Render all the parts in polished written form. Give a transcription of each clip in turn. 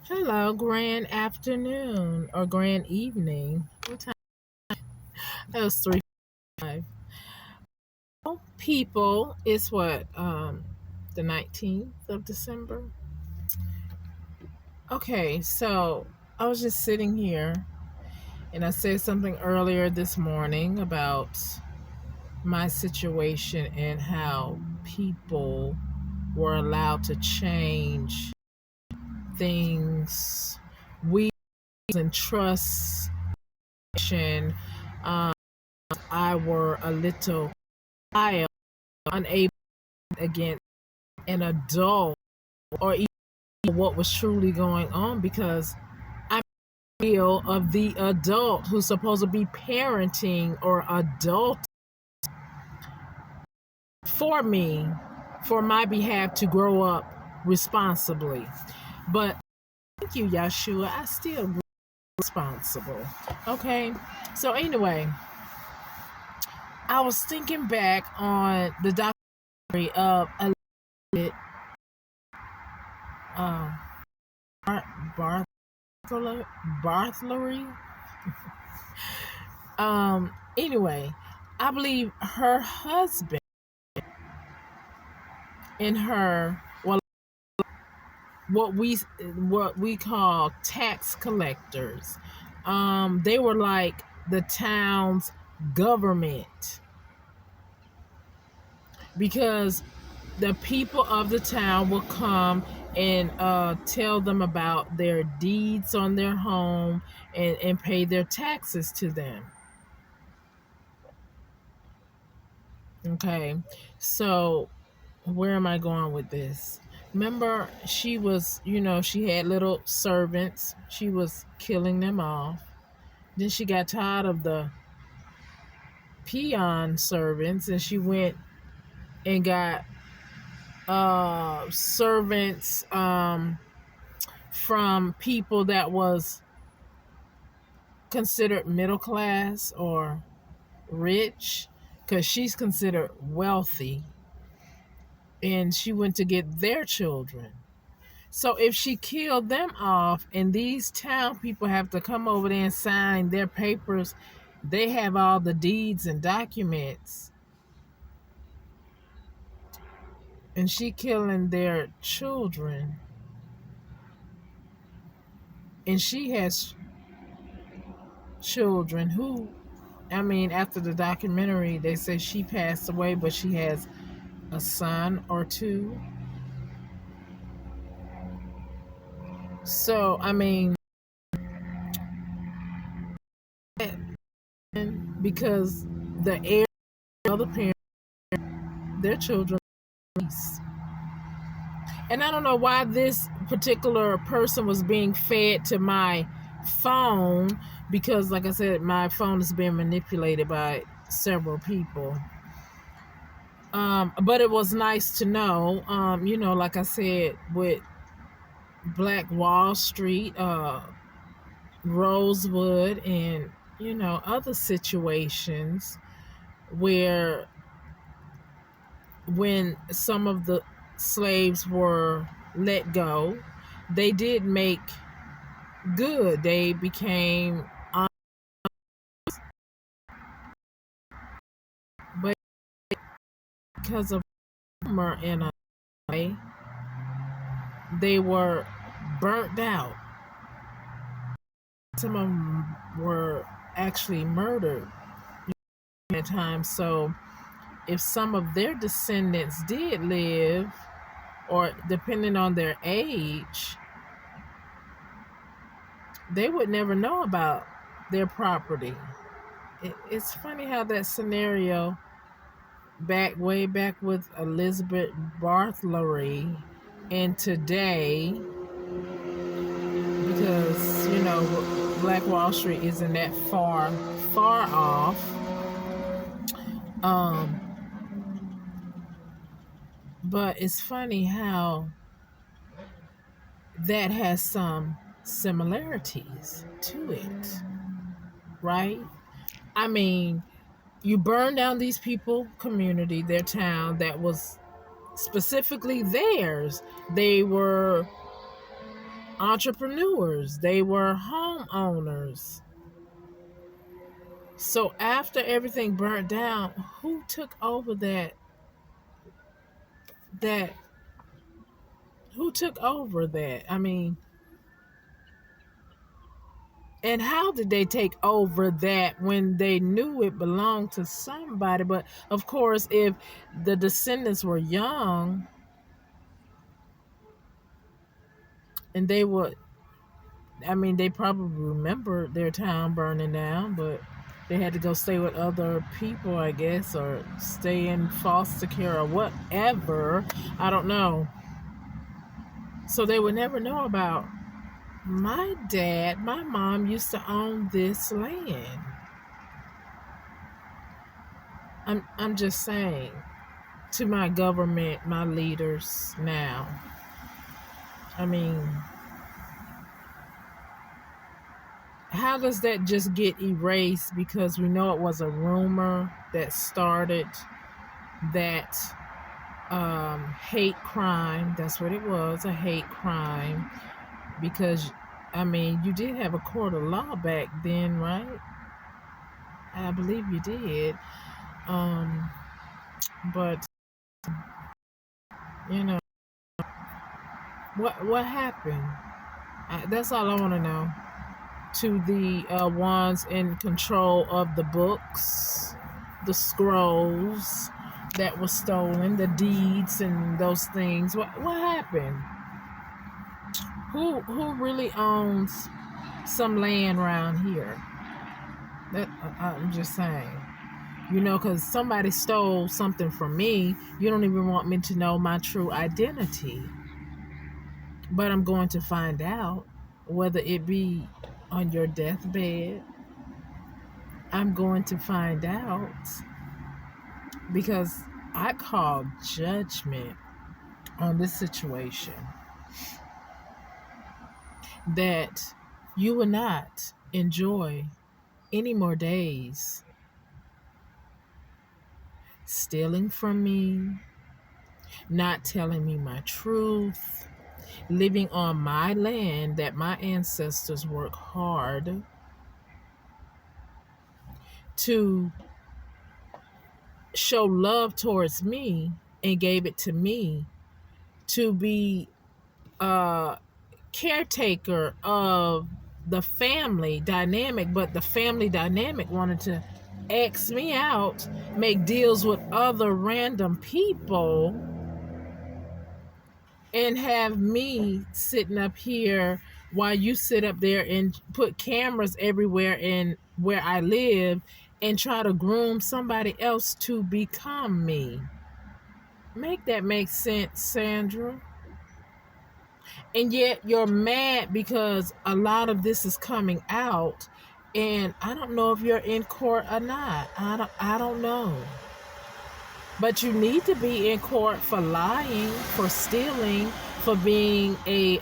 Hello, grand afternoon or grand evening. What time? That was 3:05. People, it's what the 19th of December. Okay, so I was just sitting here and I said something earlier this morning about my situation and how people were allowed to change things, we and trust. Um, I were a little child, unable against an adult or even what was truly going on because I feel of the adult who's supposed to be parenting or adult for me, for my behalf to grow up responsibly. But thank you, Yeshua. I still grew responsible. Okay. So anyway, I was thinking back on the documentary of Elizabeth uh, Bartholomew. Anyway, I believe her husband and her, well, what we call tax collectors. They were like the town's government because the people of the town will come and tell them about their deeds on their home and pay their taxes to them. Okay, so where am I going with this? Remember, she was, she had little servants. She was killing them off. Then she got tired of the peon servants and she went and got servants from people that was considered middle class or rich because she's considered wealthy, and she went to get their children. So if she killed them off and these town people have to come over there and sign their papers, they have all the deeds and documents, and she killing their children, and she has children who, I mean, after the documentary they say she passed away, but she has a son or two. So I mean, because the heir of the parent, their children. And I don't know why this particular person was being fed to my phone because, like I said, my phone is being manipulated by several people. But it was nice to know, like I said, with Black Wall Street, Rosewood, and, other situations where when some of the slaves were let go, they did make good. They became, but because of humor in a way, they were burnt out. Some of them were actually murdered at times. So if some of their descendants did live, or depending on their age, they would never know about their property. It's funny how that scenario way back with Elizabeth Bartholomew and today, because Black Wall Street isn't that far off. um but it's funny how that has some similarities to it, right? I mean, you burn down these people community, their town that was specifically theirs. They were entrepreneurs. They were homeowners. So after everything burnt down, who took over that who took over that? I mean, and how did they take over that when they knew it belonged to somebody? But of course, if the descendants were young and they would, I mean, they probably remember their town burning down, but they had to go stay with other people, I guess, or stay in foster care or whatever. I don't know. So they would never know about my dad. My mom used to own this land. I'm just saying to my government, my leaders now. I mean, how does that just get erased because we know it was a rumor that started that hate crime? That's what it was, a hate crime. Because, I mean, you did have a court of law back then, right? I believe you did. But, you know, what happened? That's all I want to know. To the ones in control of the books, the scrolls that were stolen, the deeds and those things. What happened? Who really owns some land around here? That I'm just saying. You know, because somebody stole something from me. You don't even want me to know my true identity. But I'm going to find out, whether it be on your deathbed. I'm going to find out, because I call judgment on this situation, that you will not enjoy any more days stealing from me, not telling me my truth, living on my land that my ancestors worked hard to show love towards me and gave it to me to be caretaker of the family dynamic. But the family dynamic wanted to X me out, make deals with other random people, and have me sitting up here while you sit up there and put cameras everywhere in where I live and try to groom somebody else to become me. Make that make sense, Sandra? And yet you're mad because a lot of this is coming out, and I don't know if you're in court or not. I don't know. But you need to be in court for lying, for stealing, for being a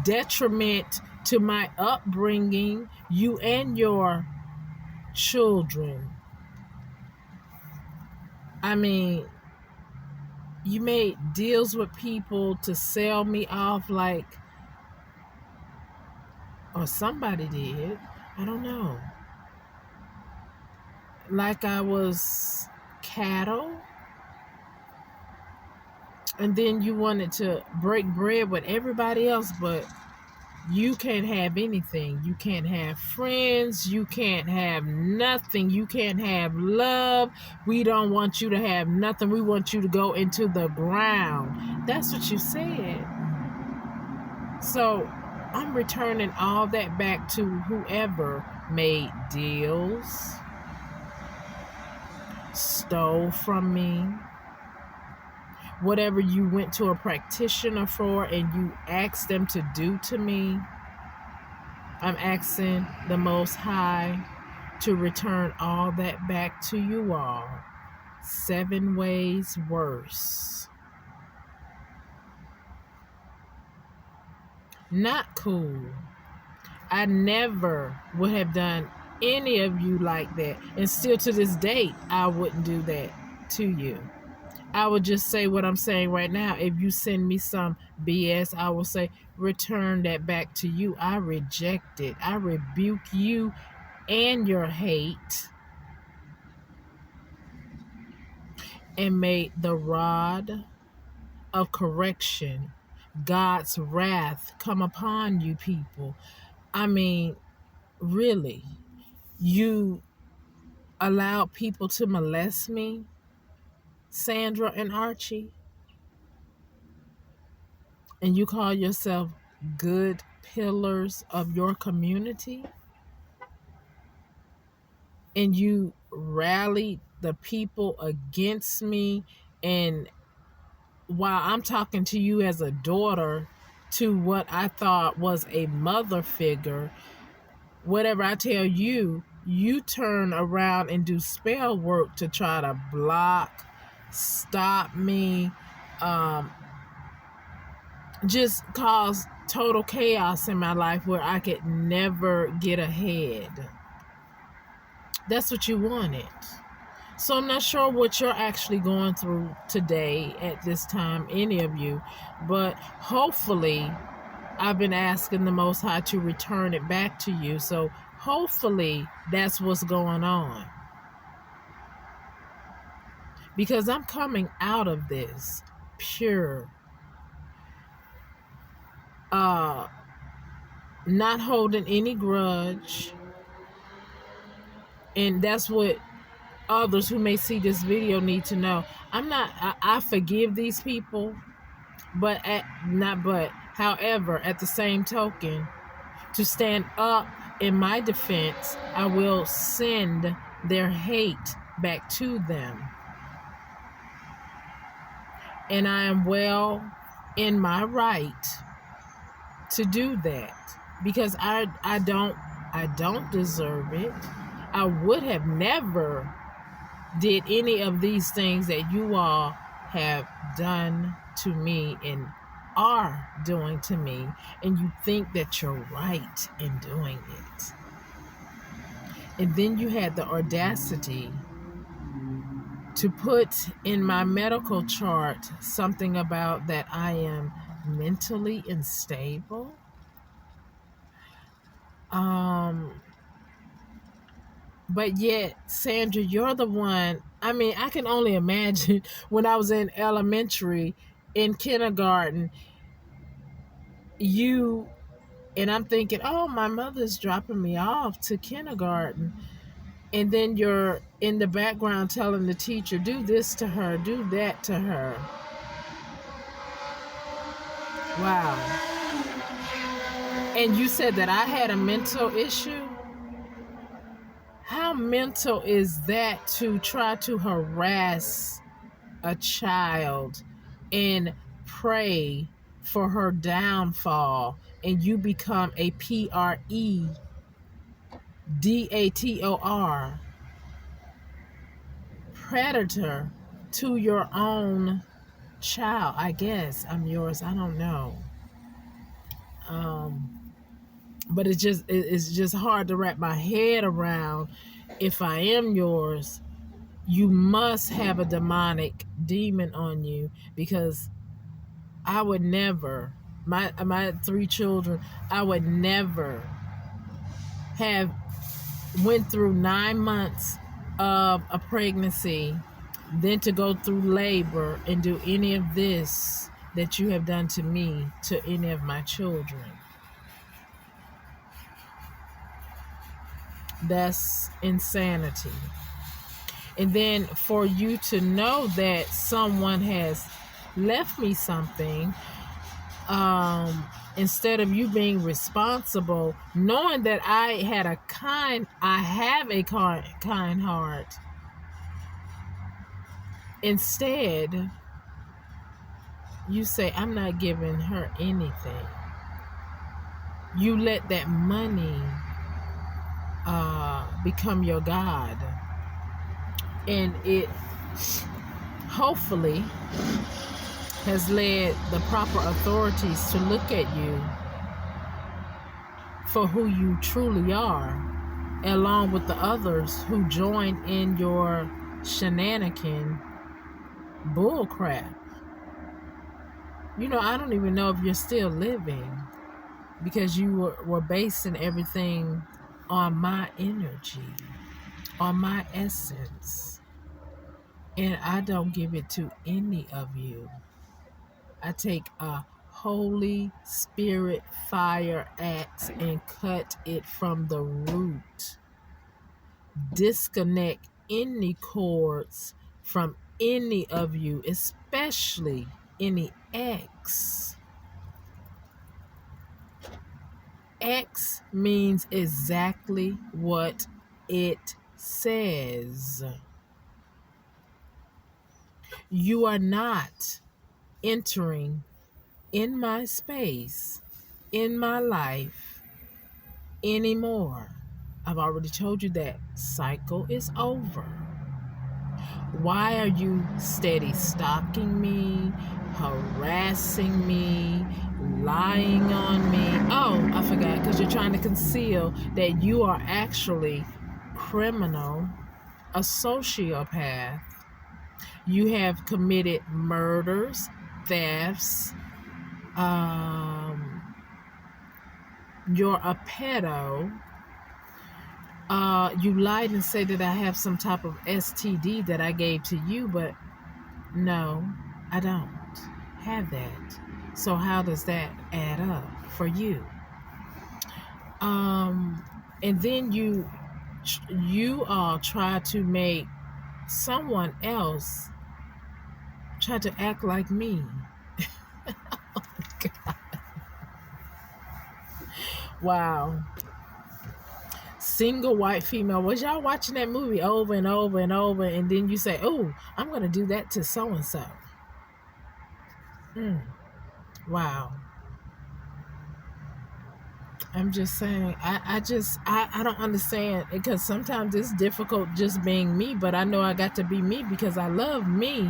detriment to my upbringing, you and your children. I mean, you made deals with people to sell me off, like, or somebody did. I don't know. Like I was cattle. And then you wanted to break bread with everybody else, but you can't have anything. You can't have friends. You can't have nothing. You can't have love. We don't want you to have nothing. We want you to go into the ground. That's what you said. So I'm returning all that back to whoever made deals, stole from me, whatever you went to a practitioner for and you asked them to do to me. I'm asking the Most High to return all that back to you all, 7 ways worse. Not cool. I never would have done any of you like that. And still to this date, I wouldn't do that to you. I would just say what I'm saying right now. If you send me some BS, I will say, return that back to you. I reject it. I rebuke you and your hate, and may the rod of correction, God's wrath, come upon you people. I mean, really, you allowed people to molest me, Sandra and Archie, and you call yourself good pillars of your community, and you rallied the people against me. And while I'm talking to you as a daughter to what I thought was a mother figure, whatever I tell you, you turn around and do spell work to try to block, stop me, just cause total chaos in my life where I could never get ahead. That's what you wanted. So I'm not sure what you're actually going through today at this time, any of you, but hopefully I've been asking the Most High to return it back to you. So hopefully that's what's going on. Because I'm coming out of this pure, not holding any grudge. And that's what others who may see this video need to know. I forgive these people, however, at the same token, to stand up in my defense, I will send their hate back to them. And I am well in my right to do that, because I don't deserve it. I would have never did any of these things that you all have done to me and are doing to me, and you think that you're right in doing it. And then you had the audacity to put in my medical chart something about that I am mentally unstable. But yet, Sandra, you're the one. I mean, I can only imagine when I was in elementary, in kindergarten, and I'm thinking, oh, my mother's dropping me off to kindergarten. And then you're in the background telling the teacher, do this to her, do that to her. Wow. And you said that I had a mental issue? How mental is that, to try to harass a child and pray for her downfall, and you become a predator, predator to your own child? I guess I'm yours. I don't know. But it's just hard to wrap my head around. If I am yours, you must have a demonic demon on you, because I would never, my 3 children, I would never have went through 9 months of a pregnancy, then to go through labor and do any of this that you have done to me, to any of my children. That's insanity. And then for you to know that someone has left me something, instead of you being responsible, knowing that I have a kind heart, instead you say, I'm not giving her anything. You let that money become your God. And it hopefully has led the proper authorities to look at you for who you truly are, along with the others who joined in your shenanigan Bull crap. I don't even know if you're still living because you were basing everything on my energy, on my essence. And I don't give it to any of you. I take a Holy Spirit fire axe and cut it from the root. Disconnect any cords from any of you, especially any ex. X means exactly what it says. You are not entering in my space, in my life anymore. I've already told you that cycle is over. Why are you steady stalking me, harassing me, lying on me? Oh, I forgot, because you're trying to conceal that you are actually criminal, a sociopath. You have committed murders, thefts. You're a pedo. You lied and said that I have some type of STD that I gave to you, but no, I don't have that. So how does that add up for you? And then you all try to make someone else try to act like me. Wow. Single white female. Was y'all watching that movie over and over and over, and then you say, oh, I'm going to do that to so-and-so. Wow. I'm just saying, I don't understand, because sometimes it's difficult just being me, but I know I got to be me because I love me.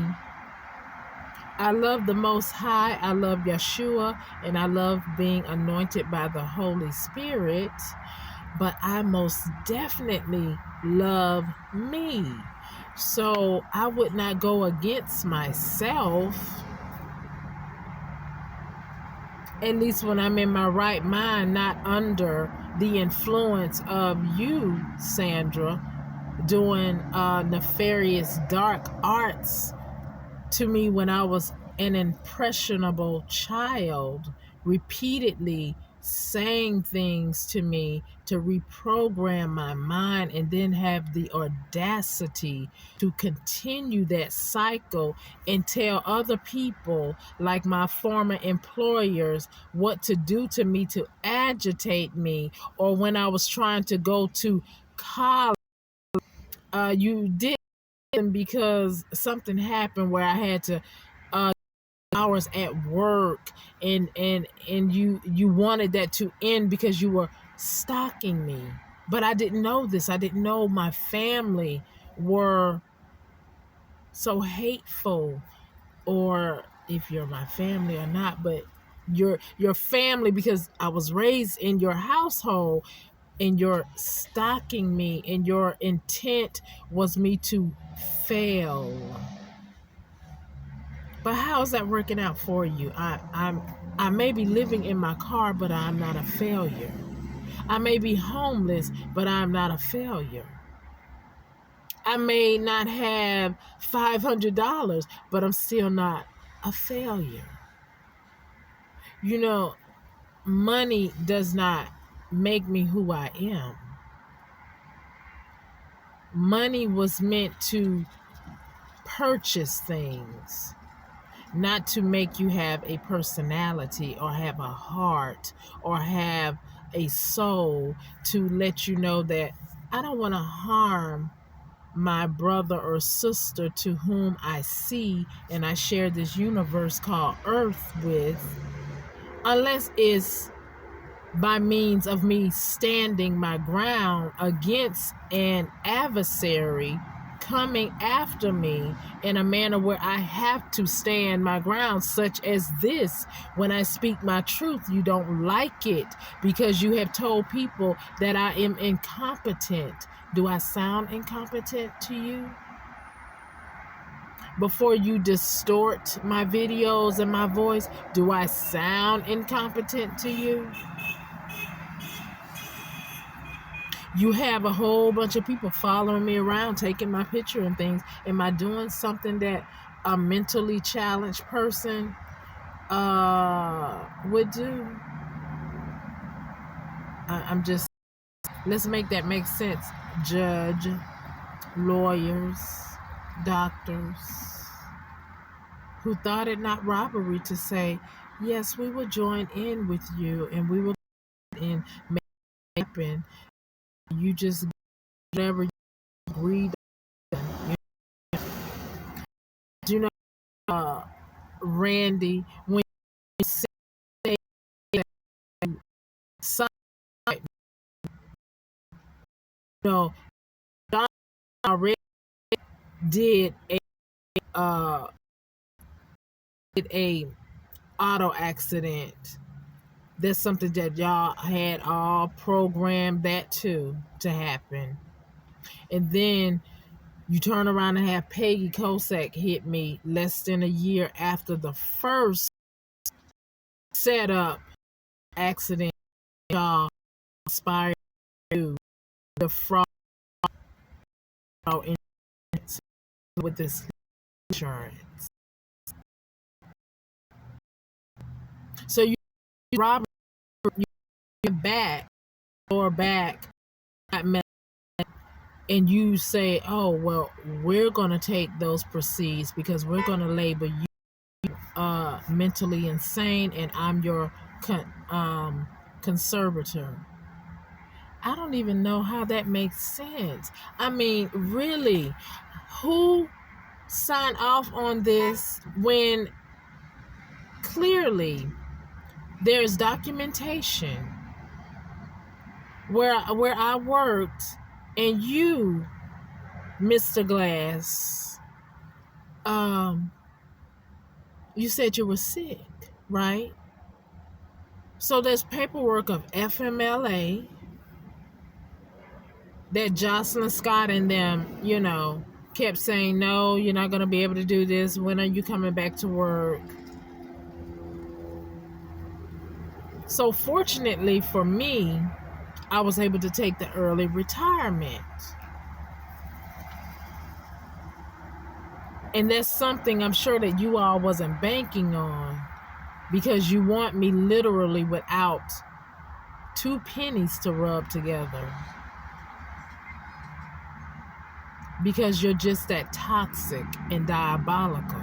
I love the Most High. I love Yeshua, and I love being anointed by the Holy Spirit. But I most definitely love me. So I would not go against myself, at least when I'm in my right mind, not under the influence of you, Sandra, doing nefarious dark arts to me when I was an impressionable child, repeatedly saying things to me to reprogram my mind, and then have the audacity to continue that cycle and tell other people, like my former employers, what to do to me to agitate me. Or when I was trying to go to college, you did because something happened where I had to hours at work, and you wanted that to end because you were stalking me. But I didn't know this. I didn't know my family were so hateful, or if you're my family or not, but your family, because I was raised in your household, and you're stalking me, and your intent was me to fail. But how is that working out for you? I may be living in my car, but I'm not a failure. I may be homeless, but I'm not a failure. I may not have $500, but I'm still not a failure. Money does not make me who I am. Money was meant to purchase things, not to make you have a personality or have a heart or have a soul, to let you know that I don't want to harm my brother or sister to whom I see and I share this universe called Earth with, unless it's by means of me standing my ground against an adversary coming after me in a manner where I have to stand my ground, such as this. When I speak my truth, you don't like it because you have told people that I am incompetent. Do I sound incompetent to you? before you distort my videos and my voice? Do I sound incompetent to you? You have a whole bunch of people following me around, taking my picture and things. Am I doing something that a mentally challenged person would do? I'm just, let's make that make sense. Judge, lawyers, doctors, who thought it not robbery to say, yes, we will join in with you and we will in make it happen. You just whatever you agreed on. You know, Randy, when you say that something, you know, Don already did uh a auto accident. That's something that y'all had all programmed that to happen. And then you turn around and have Peggy Kosak hit me less than a year after the first setup accident y'all inspired to the fraud with this insurance. So you rob you back or back and you say, oh well, we're gonna take those proceeds because we're gonna label you mentally insane and I'm your conservator. I don't even know how that makes sense. I mean, really, who signed off on this when clearly there's documentation where I worked and you, Mr. Glass, you said you were sick, right? So there's paperwork of FMLA that Jocelyn Scott and them, kept saying, no, you're not going to be able to do this. When are you coming back to work? So fortunately for me, I was able to take the early retirement. And that's something I'm sure that you all wasn't banking on because you want me literally without 2 pennies to rub together. Because you're just that toxic and diabolical.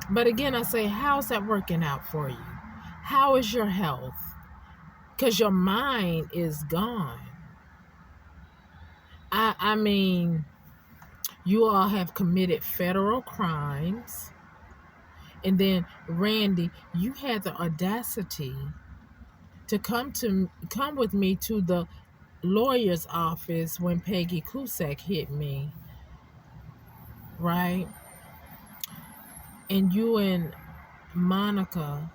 But again, I say, how's that working out for you? How is your health? Because your mind is gone. I mean, you all have committed federal crimes. And then, Randy, you had the audacity to come with me to the lawyer's office when Peggy Cusack hit me, right? And you and Monica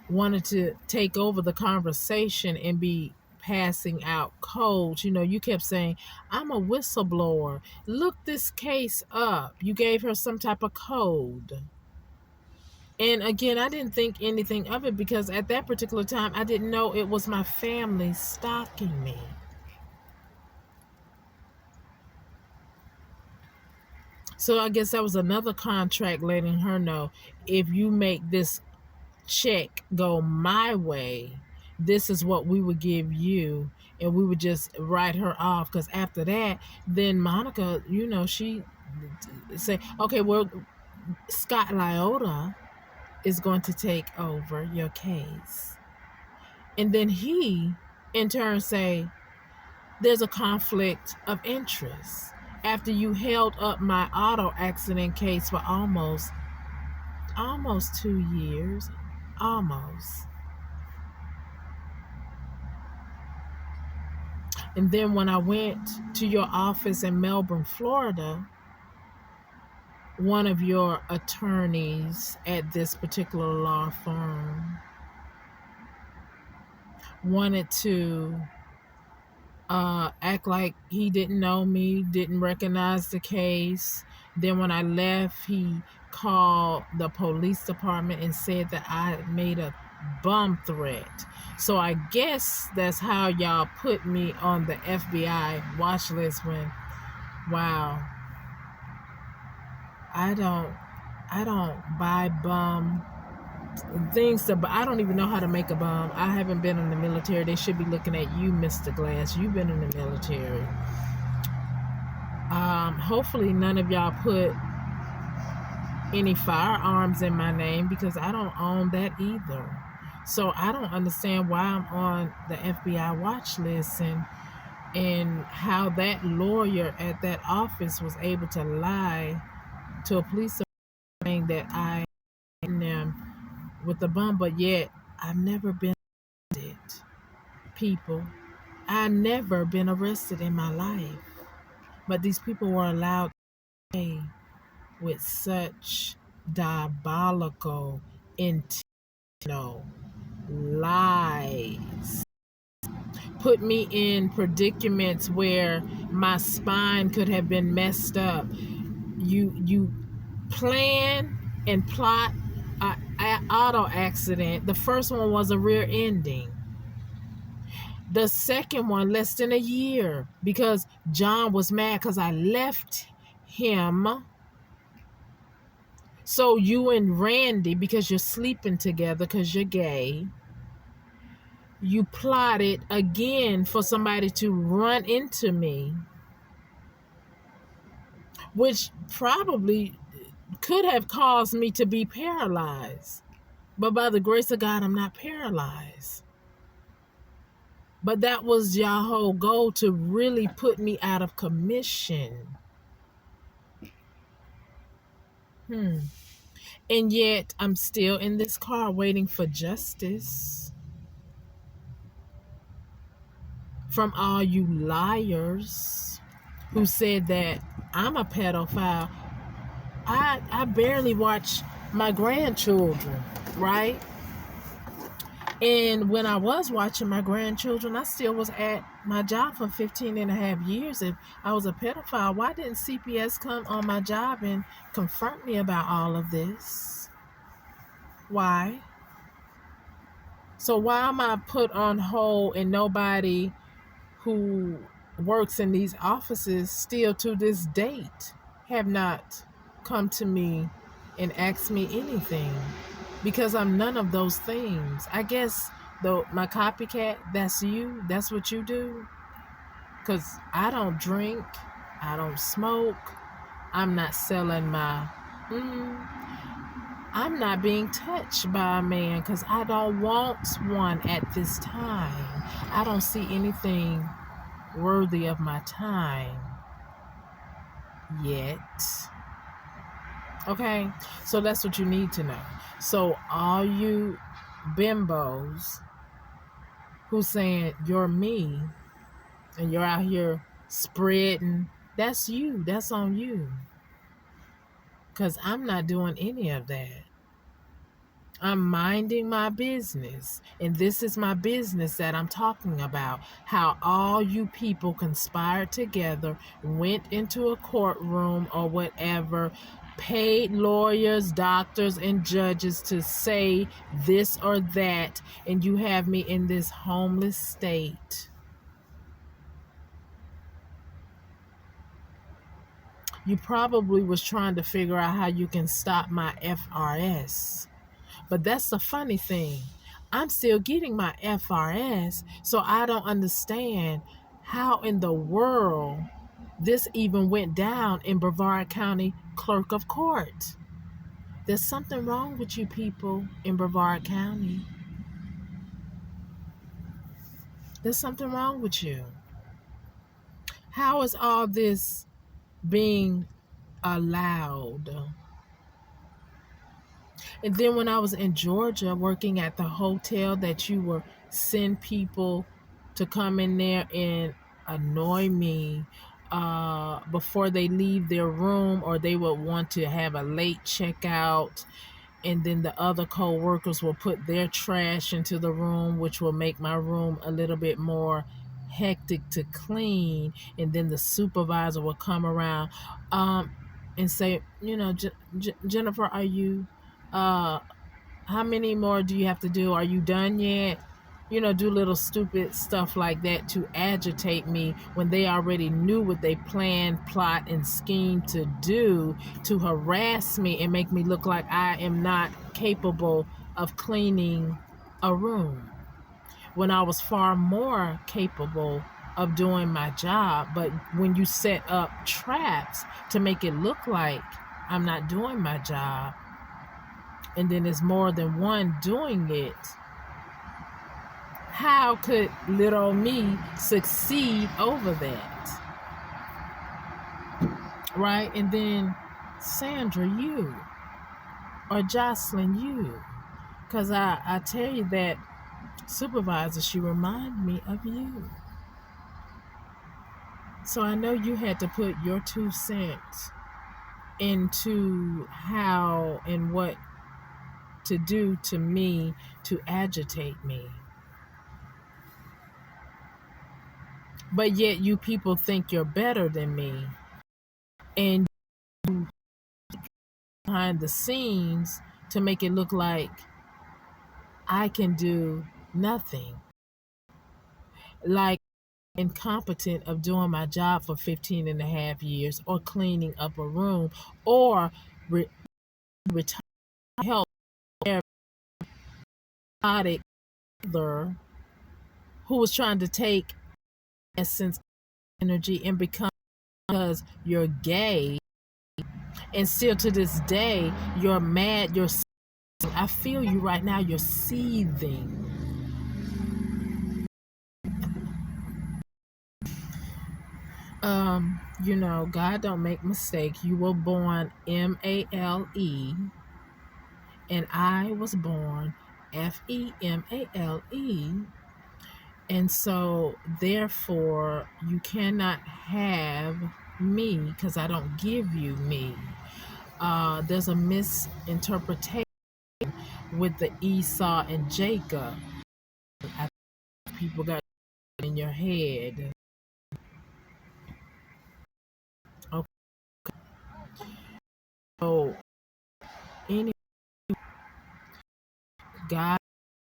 wanted to take over the conversation and be passing out codes. You kept saying, I'm a whistleblower. Look this case up. You gave her some type of code. And again, I didn't think anything of it because at that particular time, I didn't know it was my family stalking me. So I guess that was another contract letting her know, if you make this check go my way, this is what we would give you, and we would just write her off. Because after that, then Monica, she say, okay, well, Scott Lyota is going to take over your case. And then he in turn say, there's a conflict of interest after you held up my auto accident case for almost 2 years. Almost. And then when I went to your office in Melbourne, Florida, one of your attorneys at this particular law firm wanted to act like he didn't know me, didn't recognize the case. Then when I left, he called the police department and said that I had made a bomb threat. So I guess that's how y'all put me on the FBI watch list when, wow, I don't buy bomb things to, I don't even know how to make a bomb. I haven't been in the military. They should be looking at you, Mr. Glass. You've been in the military. Hopefully none of y'all put any firearms in my name because I don't own that either. So I don't understand why I'm on the FBI watch list and how that lawyer at that office was able to lie to a police officer saying that I am with the bomb, but yet I've never been arrested. People, I've never been arrested in my life, but these people were allowed to stay with such diabolical, intentional lies. Put me in predicaments where my spine could have been messed up. You plan and plot an auto accident. The first one was a rear ending. The second one, less than a year, because John was mad because I left him. So you and Randy, because you're sleeping together, because you're gay, you plotted again for somebody to run into me, which probably could have caused me to be paralyzed. But by the grace of God, I'm not paralyzed. But that was your whole goal, to really put me out of commission. And yet I'm still in this car waiting for justice from all you liars who said that I'm a pedophile. I barely watch my grandchildren, right? And when I was watching my grandchildren, I still was at my job for 15 and a half years. If I was a pedophile, why didn't CPS come on my job and confront me about all of this? Why? So why am I put on hold and nobody who works in these offices still to this date have not come to me and asked me anything? Because I'm none of those things. I guess though my copycat, that's you. That's what you do. Because I don't drink. I don't smoke. I'm not selling my... I'm not being touched by a man because I don't want one at this time. I don't see anything worthy of my time yet. Okay, so that's what you need to know. So all you bimbos who saying you're me and you're out here spreading, that's you. That's on you. Because I'm not doing any of that. I'm minding my business. And this is my business that I'm talking about. How all you people conspired together, went into a courtroom or whatever, paid lawyers, doctors, and judges to say this or that, and you have me in this homeless state. You probably was trying to figure out how you can stop my FRS. But that's the funny thing. I'm still getting my FRS, so I don't understand how in the world this even went down in Brevard County Clerk of Court. There's something wrong with you people in Brevard County. There's something wrong with you. How is all this being allowed? And then when I was in Georgia working at the hotel that you were send people to come in there and annoy me before they leave their room, or they would want to have a late checkout, and then the other co-workers will put their trash into the room, which will make my room a little bit more hectic to clean, and then the supervisor will come around and say, Jennifer, are you how many more do you have to do? Are you done yet? Do little stupid stuff like that to agitate me when they already knew what they planned, plot, and scheme to do, to harass me and make me look like I am not capable of cleaning a room when I was far more capable of doing my job. But when you set up traps to make it look like I'm not doing my job, and then there's more than one doing it, how could little me succeed over that? Right? And then Sandra, you, or Jocelyn, you. Because I tell you that supervisor, she reminded me of you. So I know you had to put your 2 cents into how and what to do to me to agitate me. But yet you people think you're better than me. And behind the scenes to make it look like I can do nothing. Like incompetent of doing my job for 15 and a half years, or cleaning up a room, or retire help psychotic mother who was trying to take essence energy and become, because you're gay, and still to this day you're mad, you're seething. I feel you right now, you're seething. God don't make mistake. You were born Male, and I was born Female. And so therefore you cannot have me, because I don't give you me. There's a misinterpretation with the Esau and Jacob. I think people got in your head. Okay. So any God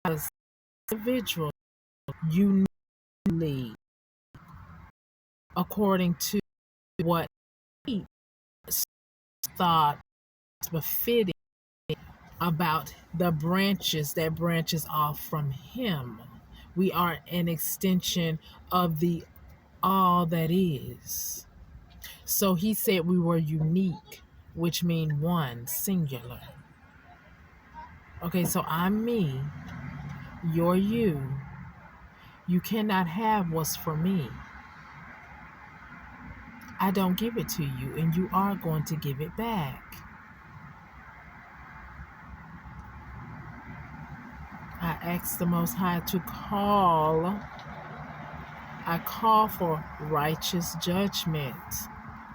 is individual, uniquely, according to what he thought befitting about the branches that branches off from him. We are an extension of the all that is. So he said we were unique, which means one, singular. Okay, so I'm me, you're you. You cannot have what's for me. I don't give it to you, and you are going to give it back. I ask the Most High to I call for righteous judgment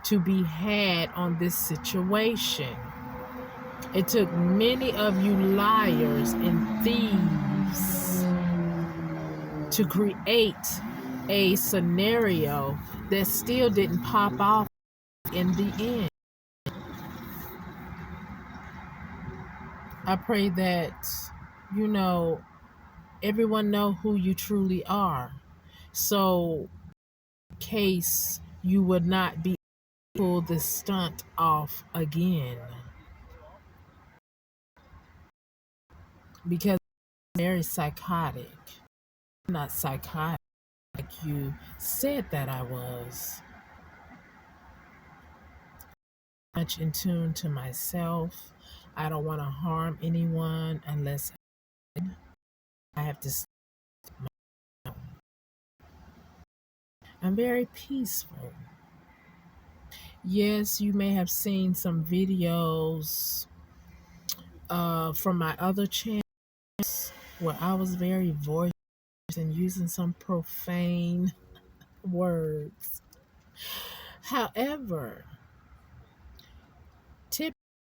to be had on this situation. It took many of you liars and thieves to create a scenario that still didn't pop off in the end. I pray that, everyone know who you truly are. So, in case you would not be pull this stunt off again. Because I'm very psychotic. I'm not psychotic like you said that I was. Much in tune to myself. I don't want to harm anyone unless I have to. I'm very peaceful. Yes, you may have seen some videos from my other channels where I was very voiceless and using some profane words. However,